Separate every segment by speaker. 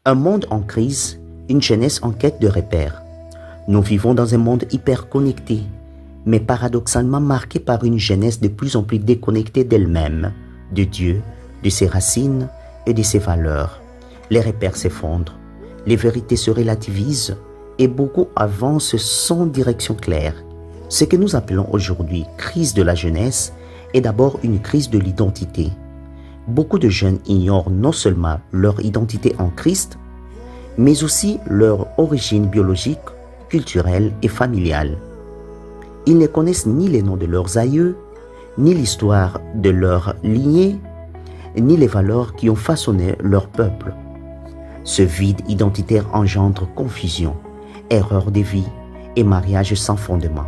Speaker 1: Un monde en crise, une jeunesse en quête de repères. Nous vivons dans un monde hyper connecté, mais paradoxalement marqué par une jeunesse de plus en plus déconnectée d'elle-même, de Dieu, de ses racines et de ses valeurs. Les repères s'effondrent, les vérités se relativisent et beaucoup avancent sans direction claire. Ce que nous appelons aujourd'hui crise de la jeunesse est d'abord une crise de l'identité. Beaucoup de jeunes ignorent non seulement leur identité en Christ, mais aussi leur origine biologique, culturelle et familiale. Ils ne connaissent ni les noms de leurs aïeux, ni l'histoire de leur lignée, ni les valeurs qui ont façonné leur peuple. Ce vide identitaire engendre confusion, erreur de vie et mariage sans fondement.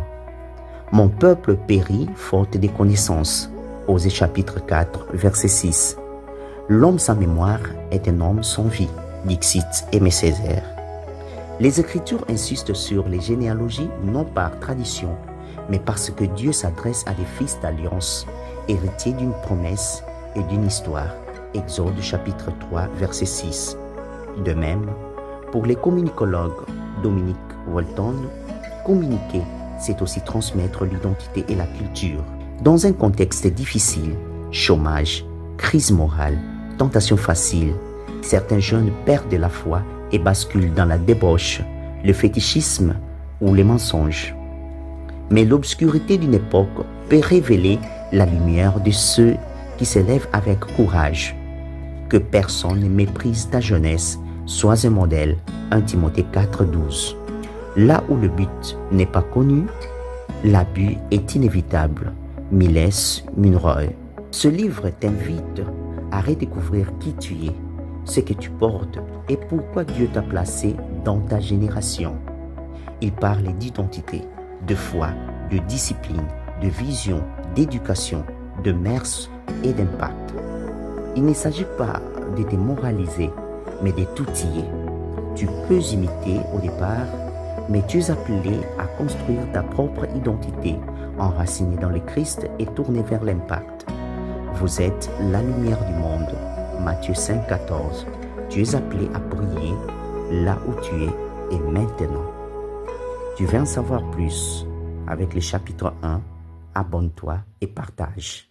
Speaker 1: Mon peuple périt faute de connaissances. Osée chapitre 4, verset 6. L'homme sans mémoire est un homme sans vie. Dixit Aimé Césaire. Les Écritures insistent sur les généalogies non par tradition, mais parce que Dieu s'adresse à des fils d'alliance, héritiers d'une promesse et d'une histoire. Exode chapitre 3, verset 6. De même, pour les communicologues Dominique Walton, communiquer, c'est aussi transmettre l'identité et la culture. Dans un contexte difficile, chômage, crise morale, tentation facile, certains jeunes perdent la foi et basculent dans la débauche, le fétichisme ou les mensonges. Mais l'obscurité d'une époque peut révéler la lumière de ceux qui s'élèvent avec courage. Que personne ne méprise ta jeunesse, sois un modèle. 1 Timothée 4, 12. Là où le but n'est pas connu, l'abus est inévitable. Miles Munroe. Ce livre t'invite à redécouvrir qui tu es, ce que tu portes et pourquoi Dieu t'a placé dans ta génération. Il parle d'identité, de foi, de discipline, de vision, d'éducation, de mœurs et d'impact. Il ne s'agit pas de te moraliser, mais de t'outiller. Tu peux imiter au départ, mais tu es appelé à construire ta propre identité, enracinée dans le Christ et tournée vers l'impact. Vous êtes la lumière du monde. Matthieu 5, 14. Tu es appelé à briller là où tu es et maintenant. Tu veux en savoir plus avec le chapitre 1. Abonne-toi et partage.